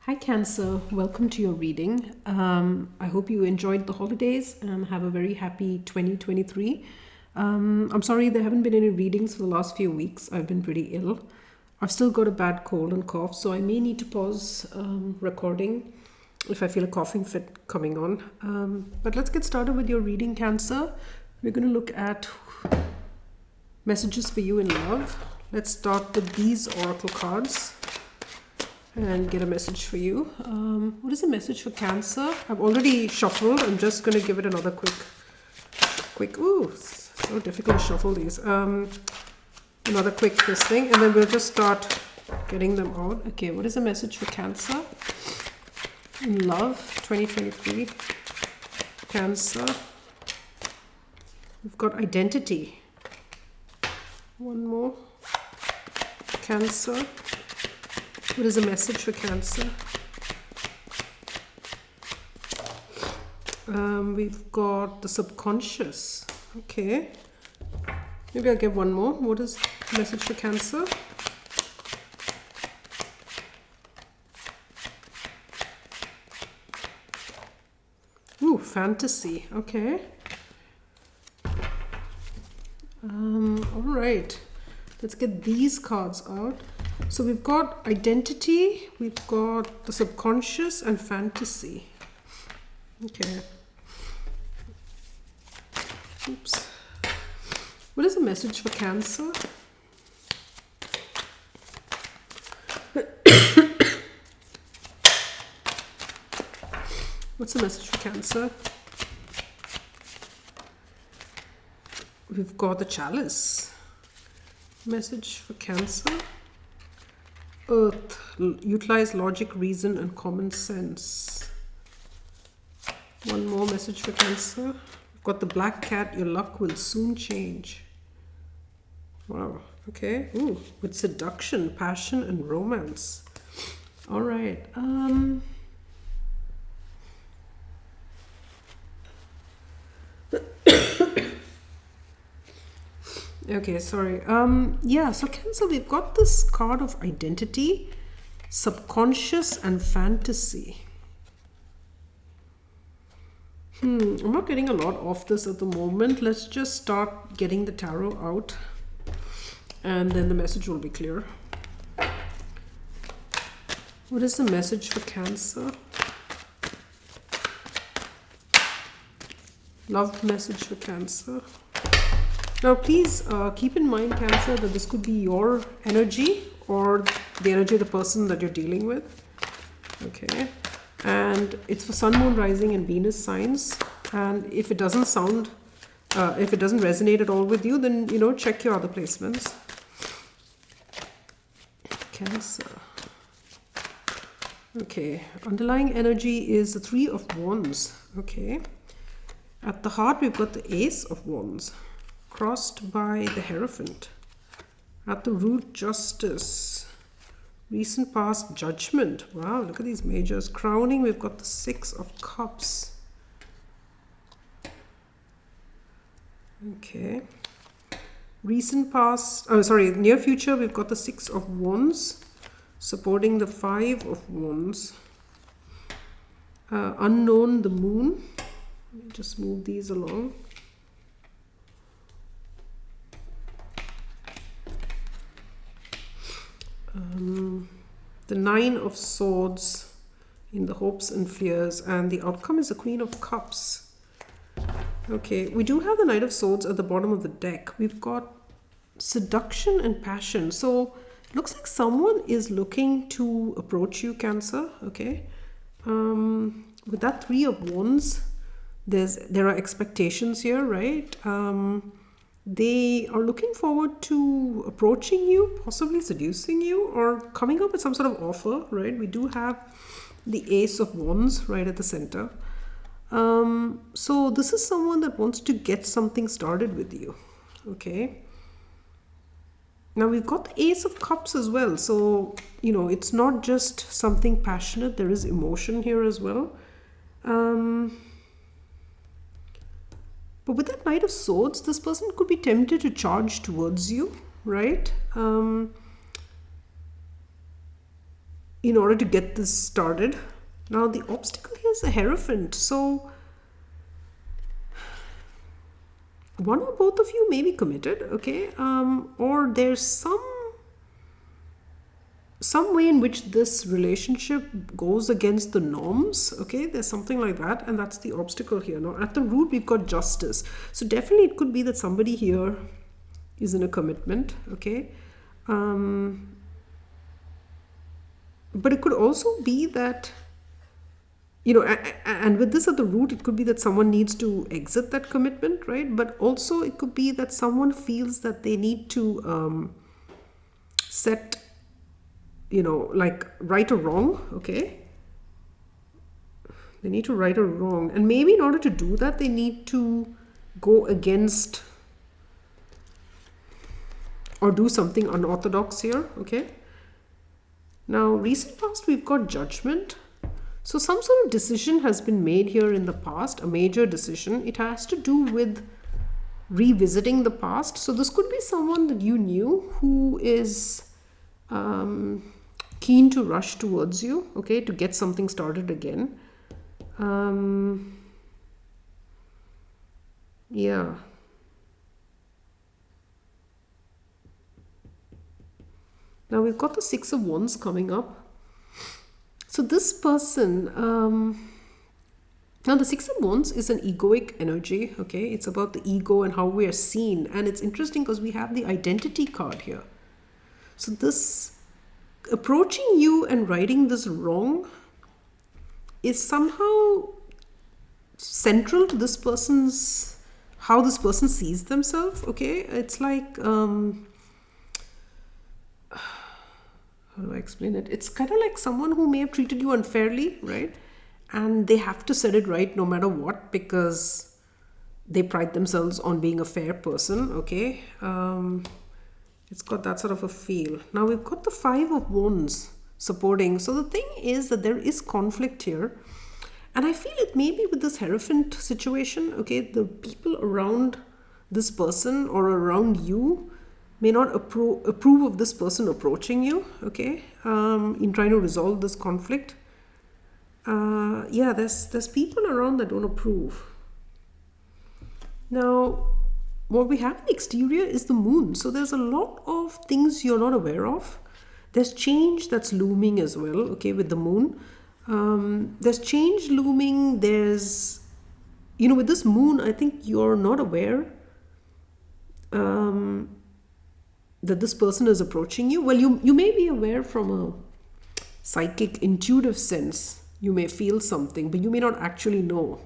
Hi, Cancer. Welcome to your reading. I hope you enjoyed the holidays and have a very happy 2023. I'm sorry there haven't been any readings for the last few weeks. I've been pretty ill. I've still got a bad cold and cough, so I may need to pause recording if I feel a coughing fit coming on. But let's get started with your reading, Cancer. We're going to look at messages for you in love. Let's start with these oracle cards and get a message for you. What is a message for Cancer? I've already shuffled. I'm just going to give it another quick. Ooh, so difficult to shuffle these. Another quick this thing, and then we'll just start getting them out. Okay, what is a message for Cancer in love 2023? Cancer. We've got identity. One more. Cancer. What is a message for Cancer? We've got the subconscious. Okay. Maybe I'll get one more. What is the message for Cancer? Ooh, fantasy. Okay. All right. Let's get these cards out. So we've got identity, we've got the subconscious, and fantasy. Okay. Oops. What is the message for Cancer? What's the message for Cancer? We've got the chalice. Message for Cancer. Earth, utilize logic, reason, and common sense. One more message for Cancer. We've got the black cat, your luck will soon change. Wow, okay. Ooh, with seduction, passion, and romance. All right. Okay, sorry. Yeah, so Cancer, we've got this card of identity, subconscious, and fantasy. I'm not getting a lot of this at the moment. Let's just start getting the tarot out, and then the message will be clear. What is the message for Cancer? Love message for Cancer. Now, please keep in mind, Cancer, that this could be your energy or the energy of the person that you're dealing with. Okay. And it's for Sun, Moon, Rising, and Venus signs. And if it doesn't if it doesn't resonate at all with you, then, check your other placements. Cancer. Okay. Underlying energy is the Three of Wands. Okay. At the heart, we've got the Ace of Wands, crossed by the Hierophant. At the root, Justice. Recent past, Judgment. Wow, look at these majors. Crowning, we've got the Six of Cups. Okay. Recent past, near future, we've got the Six of Wands, supporting the Five of Wands. Unknown, the Moon. Let me just move these along. The Nine of Swords in the hopes and fears, and the outcome is the Queen of Cups. Okay, we do have the Knight of Swords at the bottom of the deck. We've got seduction and passion. So it looks like someone is looking to approach you, Cancer. Okay. With that Three of Wands, there are expectations here, right? They are looking forward to approaching you, possibly seducing you, or coming up with some sort of offer, right? We do have the Ace of Wands right at the center. So this is someone that wants to get something started with you, okay? Now we've got the Ace of Cups as well. So, it's not just something passionate. There is emotion here as well. But with that Knight of Swords, this person could be tempted to charge towards you, right? in order to get this started. Now the obstacle here is a Hierophant. So one or both of you may be committed, okay? Or there's some way in which this relationship goes against the norms, okay? There's something like that, and that's the obstacle here. Now at the root we've got Justice. So definitely it could be that somebody here is in a commitment, okay? But it could also be that, you know, and with this at the root, it could be that someone needs to exit that commitment, right? But also it could be that someone feels that they need to set, you know, like right or wrong, okay? They need to right or wrong. And maybe in order to do that, they need to go against or do something unorthodox here, okay? Now, recent past, we've got Judgment. So some sort of decision has been made here in the past, a major decision. It has to do with revisiting the past. So this could be someone that you knew who is keen to rush towards you, okay, to get something started again. Yeah. Now we've got the Six of Wands coming up. So this person, now the Six of Wands is an egoic energy, okay? It's about the ego and how we are seen. And it's interesting because we have the identity card here. So this, approaching you and righting this wrong is somehow central to this person's, how this person sees themselves, okay? It's like, how do I explain it? It's kind of like someone who may have treated you unfairly, right? And they have to set it right no matter what, because they pride themselves on being a fair person, okay? It's got that sort of a feel. Now we've got the Five of Wands supporting. So the thing is that there is conflict here. And I feel it may be with this Hierophant situation, okay? The people around this person or around you may not approve of this person approaching you, okay, in trying to resolve this conflict. Yeah, there's people around that don't approve. Now, what we have in the exterior is the Moon. So there's a lot of things you're not aware of. There's change that's looming as well, okay, with the Moon. There's change looming. There's, you know, with this Moon, I think you're not aware that this person is approaching you. Well, you may be aware from a psychic, intuitive sense. You may feel something, but you may not actually know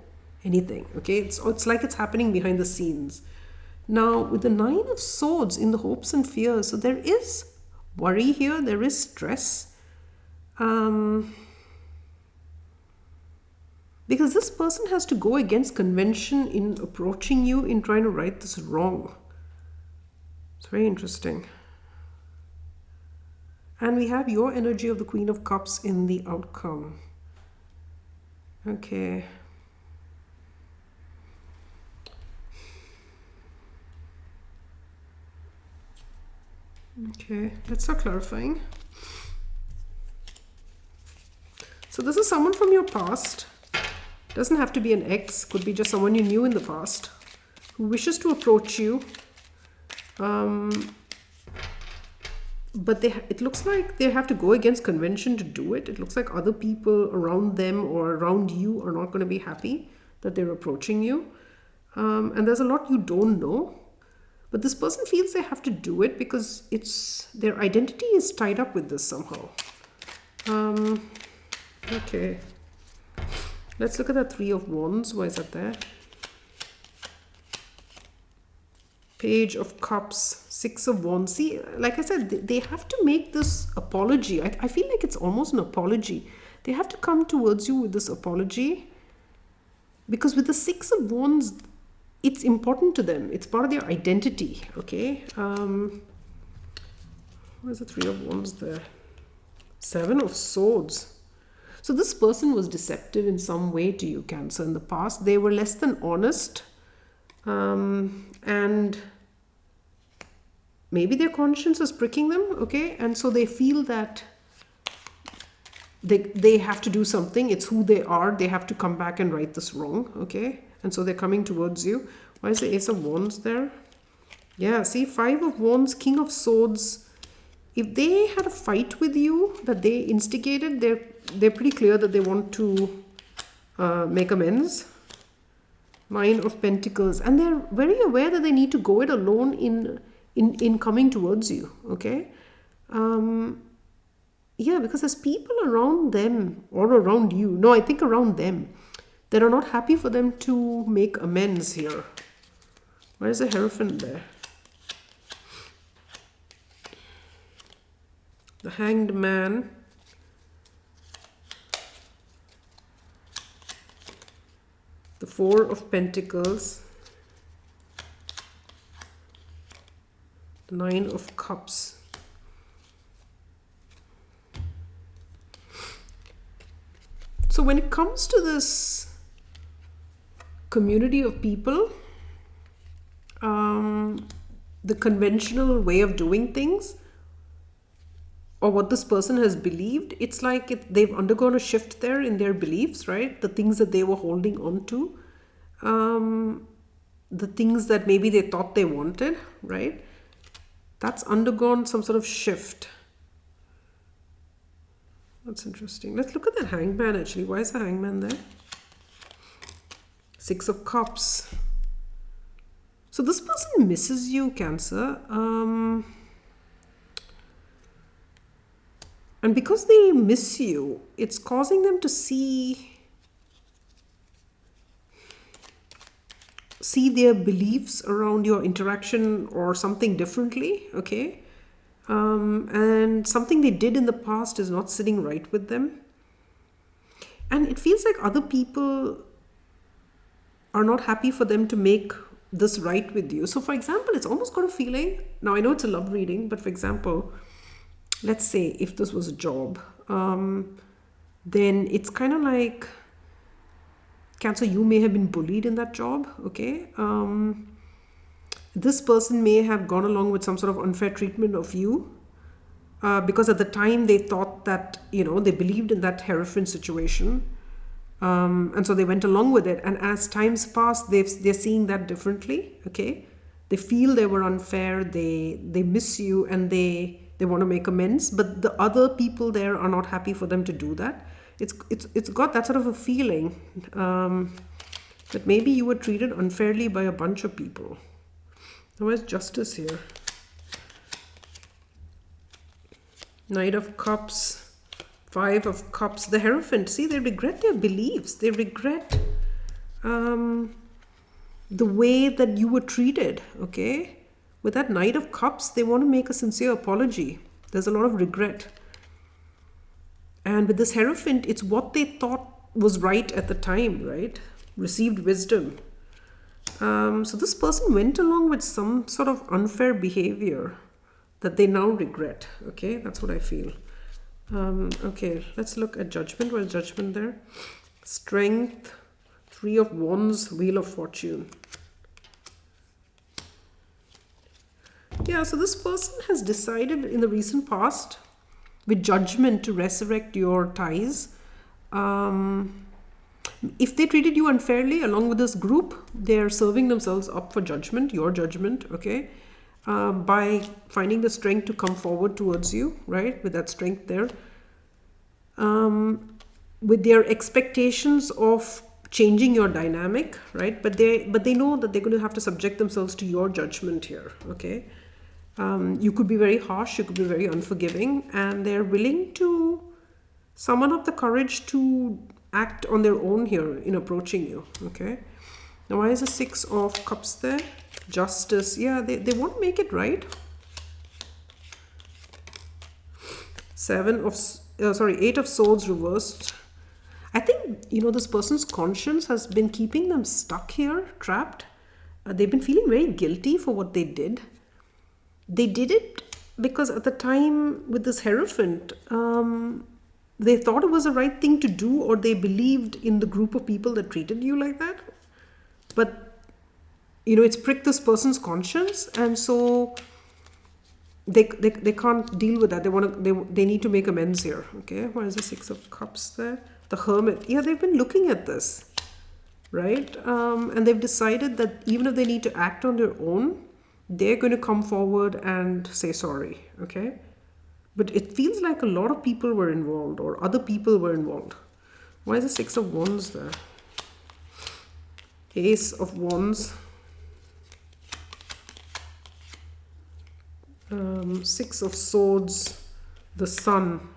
anything, okay? It's like it's happening behind the scenes. Now, with the Nine of Swords in the hopes and fears, so there is worry here, there is stress. Because this person has to go against convention in approaching you, in trying to right this wrong. It's very interesting. And we have your energy of the Queen of Cups in the outcome. Okay. Okay, let's start clarifying. So this is someone from your past. Doesn't have to be an ex, could be just someone you knew in the past who wishes to approach you. But it looks like they have to go against convention to do it. It looks like other people around them or around you are not going to be happy that they're approaching you. And there's a lot you don't know. But this person feels they have to do it because their identity is tied up with this somehow. Okay. Let's look at that Three of Wands. Why is that there? Page of Cups, Six of Wands. See, like I said, they have to make this apology. I feel like it's almost an apology. They have to come towards you with this apology. Because with the Six of Wands, it's important to them. It's part of their identity, okay? Where's the Three of Wands there? Seven of Swords. So this person was deceptive in some way to you, Cancer, in the past. They were less than honest. And maybe their conscience is pricking them, okay? And so they feel that they have to do something. It's who they are. They have to come back and right this wrong. Okay, and so they're coming towards you. Why is the Ace of Wands there? Yeah, see, Five of Wands, King of Swords. If they had a fight with you that they instigated, they're pretty clear that they want to make amends. Nine of Pentacles, and they're very aware that they need to go it alone in coming towards you. Okay, yeah, because there's people around them or around you. No, I think around them that are not happy for them to make amends here. Where is the Hierophant there? The Hanged Man. The Four of Pentacles. The Nine of Cups. So when it comes to this community of people, the conventional way of doing things, or what this person has believed, it's like they've undergone a shift there in their beliefs, right? The things that they were holding on to, the things that maybe they thought they wanted, right? That's undergone some sort of shift. That's interesting. Let's look at that Hangman actually. Why is the Hangman there? Six of Cups. So this person misses you, Cancer. And because they miss you, it's causing them to see their beliefs around your interaction or something differently, okay? And something they did in the past is not sitting right with them. And it feels like other people are not happy for them to make this right with you. So for example, it's almost got a feeling, now I know it's a love reading, but for example, let's say if this was a job, then it's kind of like, Cancer, you may have been bullied in that job, okay? This person may have gone along with some sort of unfair treatment of you because at the time they thought that, they believed in that Hierophant situation. And so they went along with it. And as times pass, they're seeing that differently, okay? They feel they were unfair, they miss you, and they want to make amends. But the other people there are not happy for them to do that. It's got that sort of a feeling that maybe you were treated unfairly by a bunch of people. Now where's Justice here? Knight of Cups, Five of Cups, the Hierophant. See, they regret their beliefs. They regret the way that you were treated, okay? With that Knight of Cups, they want to make a sincere apology. There's a lot of regret. And with this Hierophant, it's what they thought was right at the time, right? Received wisdom. So this person went along with some sort of unfair behavior that they now regret. Okay, that's what I feel. Okay, let's look at Judgment. Where's Judgment there? Strength, Three of Wands, Wheel of Fortune. Yeah, so this person has decided in the recent past with Judgment to resurrect your ties. If they treated you unfairly along with this group, they're serving themselves up for Judgment, your Judgment, okay? By finding the strength to come forward towards you, right? With that strength there. With their expectations of changing your dynamic, right? But they know that they're going to have to subject themselves to your judgment here, okay? You could be very harsh, you could be very unforgiving, and they're willing to summon up the courage to act on their own here in approaching you, okay? Now, why is the Six of Cups there? Justice. Yeah, they want to make it right. Eight of Swords reversed. I think, this person's conscience has been keeping them stuck here, trapped. They've been feeling very guilty for what they did. They did it because at the time with this Hierophant, they thought it was the right thing to do, or they believed in the group of people that treated you like that. But, it's pricked this person's conscience, and so they can't deal with that. They need to make amends here. Okay, why is the Six of Cups there? The Hermit. Yeah, they've been looking at this, right? And they've decided that even if they need to act on their own, they're going to come forward and say sorry. Okay, but it feels like a lot of people were involved, or other people were involved. Why is the Six of Wands there? Ace of Wands. Six of Swords, the Sun,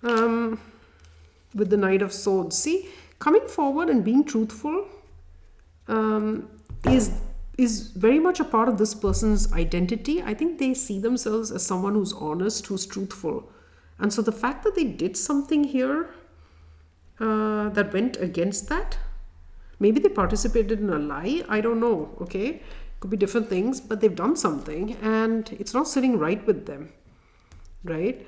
with the Knight of Swords. See, coming forward and being truthful is very much a part of this person's identity. I think they see themselves as someone who's honest, who's truthful. And so the fact that they did something here that went against that, maybe they participated in a lie, I don't know, okay? Could be different things, but they've done something and it's not sitting right with them, right?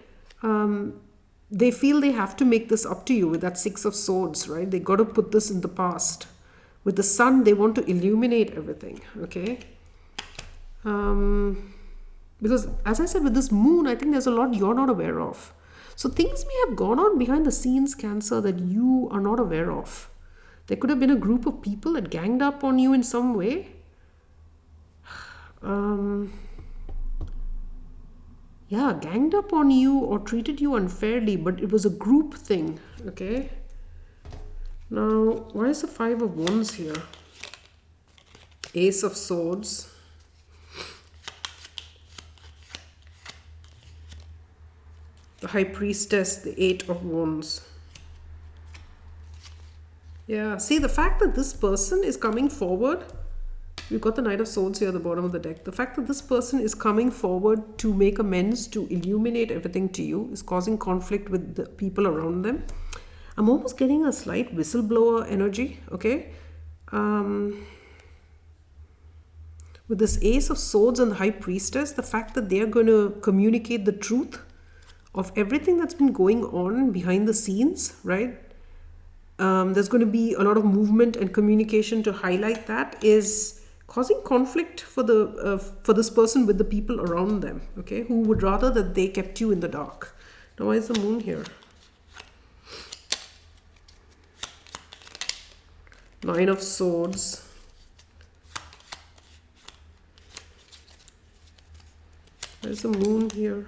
They feel they have to make this up to you with that Six of Swords, right? They got to put this in the past. With the Sun, they want to illuminate everything, okay? Because as I said, with this Moon, I think there's a lot you're not aware of. So things may have gone on behind the scenes, Cancer, that you are not aware of. There could have been a group of people that ganged up on you in some way. Yeah, ganged up on you or treated you unfairly, but it was a group thing, okay? Now, why is the Five of Wands here? Ace of Swords. The High Priestess, the Eight of Wands. Yeah, see, the fact that this person is coming forward, we've got the Knight of Swords here at the bottom of the deck. The fact that this person is coming forward to make amends, to illuminate everything to you, is causing conflict with the people around them. I'm almost getting a slight whistleblower energy, okay? With this Ace of Swords and the High Priestess, the fact that they're going to communicate the truth of everything that's been going on behind the scenes, right? There's going to be a lot of movement and communication to highlight that, is causing conflict for this person with the people around them, okay, who would rather that they kept you in the dark. Now, why is the Moon here? Nine of Swords. Why is the Moon here?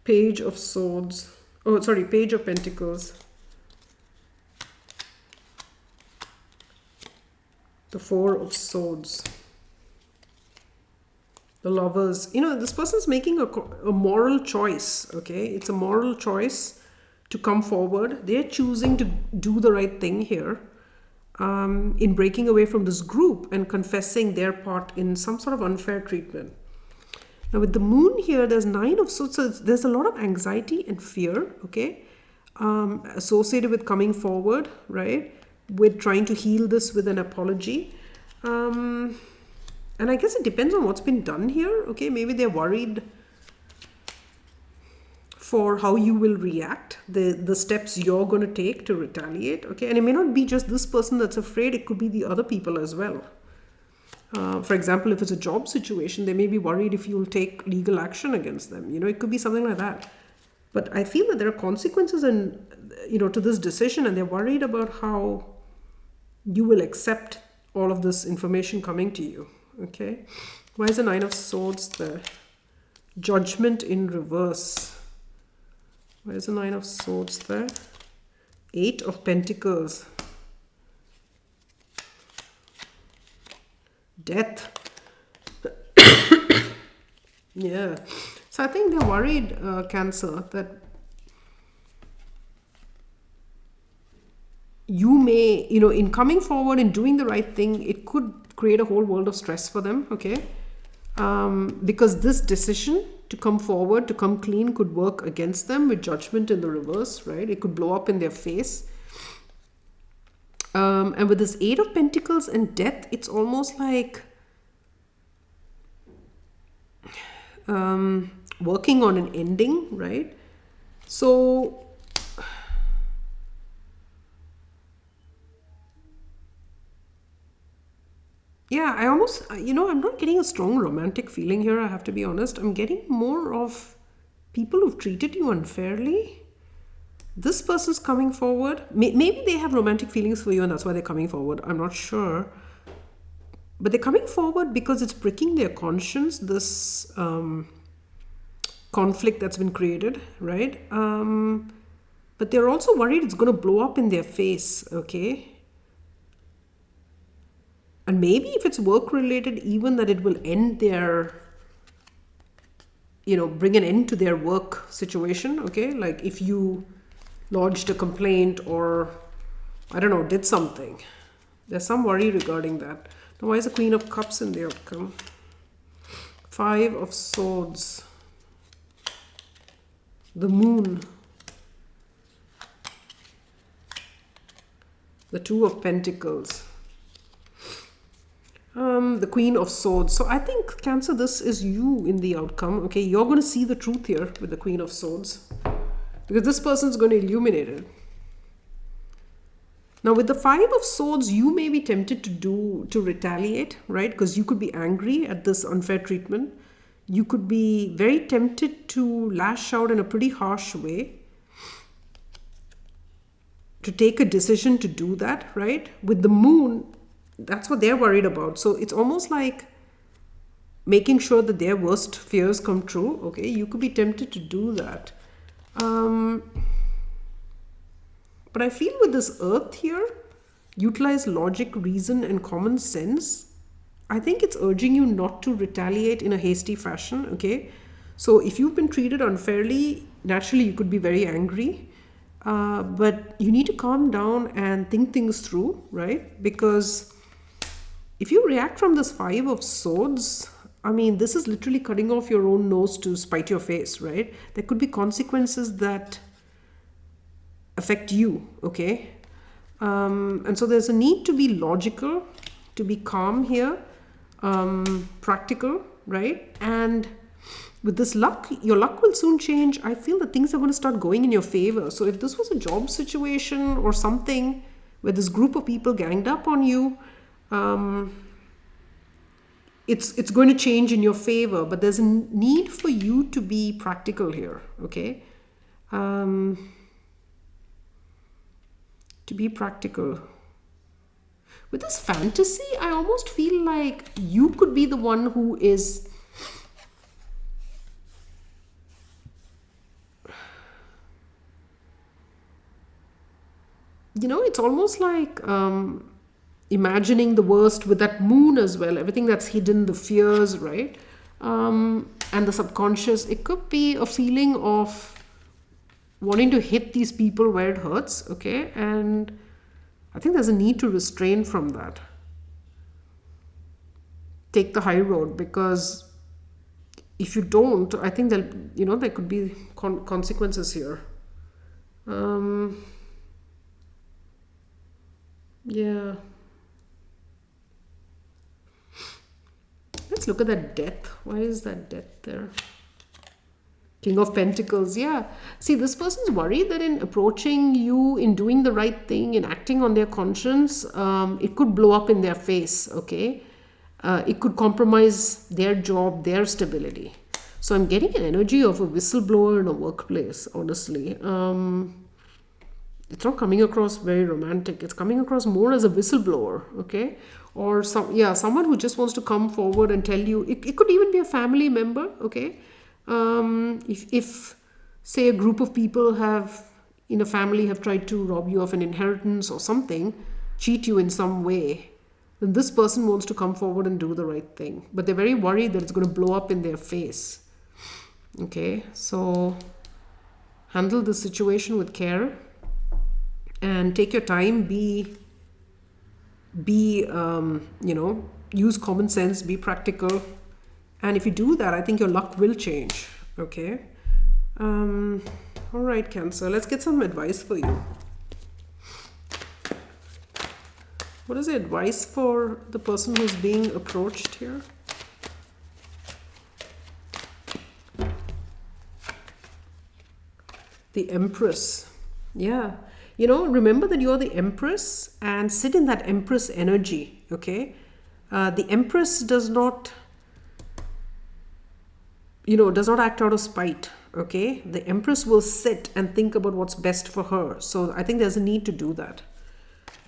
Page of Swords. Oh, sorry, Page of Pentacles. The Four of Swords. The Lovers. You know, this person's making a moral choice, okay? It's a moral choice to come forward. They're choosing to do the right thing here in breaking away from this group and confessing their part in some sort of unfair treatment. Now, with the Moon here, there's Nine of Swords. So there's a lot of anxiety and fear, okay, associated with coming forward, right? With trying to heal this with an apology. And I guess it depends on what's been done here. Okay, maybe they're worried for how you will react, the steps you're going to take to retaliate. Okay, and it may not be just this person that's afraid, it could be the other people as well. For example, if it's a job situation, they may be worried if you'll take legal action against them. You know, it could be something like that. But I feel that there are consequences to this decision, and they're worried about how you will accept all of this information coming to you. Okay, why is the Nine of Swords there? Judgment in reverse. Why is the Nine of Swords there? Eight of Pentacles. Death. Yeah. So I think they're worried, Cancer, that you may, in coming forward and doing the right thing, it could create a whole world of stress for them, okay? Because this decision to come forward, to come clean, could work against them with judgment in the reverse, right? It could blow up in their face. And with this Eight of Pentacles and Death, it's almost like working on an ending, right? So Yeah, I almost, I'm not getting a strong romantic feeling here, I have to be honest. I'm getting more of people who've treated you unfairly. This person's coming forward. Maybe they have romantic feelings for you and that's why they're coming forward. I'm not sure. But they're coming forward because it's pricking their conscience, this conflict that's been created, right? But they're also worried it's going to blow up in their face, okay? And maybe if it's work related, even that it will end their, bring an end to their work situation, okay? Like if you lodged a complaint or, I don't know, did something. There's some worry regarding that. Now, why is the Queen of Cups in the outcome? 5 of Swords. The Moon. The 2 of Pentacles. The Queen of Swords. So I think, Cancer, this is you in the outcome. Okay, you're going to see the truth here with the Queen of Swords. Because this person's going to illuminate it. Now with the 5 of Swords, you may be tempted to retaliate, right? Because you could be angry at this unfair treatment. You could be very tempted to lash out in a pretty harsh way. To take a decision to do that, right? With the Moon, that's what they're worried about. So it's almost like making sure that their worst fears come true. Okay, you could be tempted to do that. But I feel with this Earth here, utilize logic, reason, and common sense. I think it's urging you not to retaliate in a hasty fashion, okay? So if you've been treated unfairly, naturally you could be very angry. But you need to calm down and think things through, right? Because if you react from this 5 of Swords, I mean, this is literally cutting off your own nose to spite your face, right? There could be consequences that affect you, okay? And so there's a need to be logical, to be calm here, practical, right? And with this luck, your luck will soon change. I feel that things are going to start going in your favor. So if this was a job situation or something where this group of people ganged up on you, it's going to change in your favor. But there's a need for you to be practical here, okay? To be practical. With this fantasy, I almost feel like you could be the one who is it's almost like imagining the worst with that Moon as well, everything that's hidden, the fears, right? And the subconscious. It could be a feeling of wanting to hit these people where it hurts, okay? And I think there's a need to restrain from that. Take the high road, because if you don't, I think there could be consequences here. Yeah. Let's look at that Death. Why is that Death there? King of Pentacles, yeah. See, this person's worried that in approaching you, in doing the right thing, in acting on their conscience, it could blow up in their face, okay? It could compromise their job, their stability. So I'm getting an energy of a whistleblower in a workplace, honestly. It's not coming across very romantic. It's coming across more as a whistleblower, okay? Or someone who just wants to come forward and tell you. It could even be a family member, okay? If say a group of people in a family have tried to rob you of an inheritance or something, cheat you in some way, then this person wants to come forward and do the right thing. But they're very worried that it's going to blow up in their face. Okay, so handle the situation with care and take your time. Use common sense, be practical. And if you do that, I think your luck will change. Okay. All right, Cancer. Let's get some advice for you. What is the advice for the person who's being approached here? The Empress. Yeah. Remember that you're the Empress and sit in that Empress energy. Okay. The Empress does not, does not act out of spite. Okay, the Empress will sit and think about what's best for her. So I think there's a need to do that.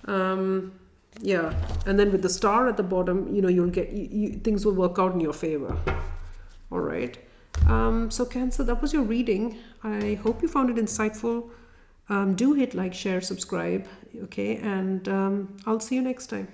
Yeah, and then with the Star at the bottom, you'll get things will work out in your favor. All right. So Cancer, that was your reading. I hope you found it insightful. Do hit like, share, subscribe. Okay, and I'll see you next time.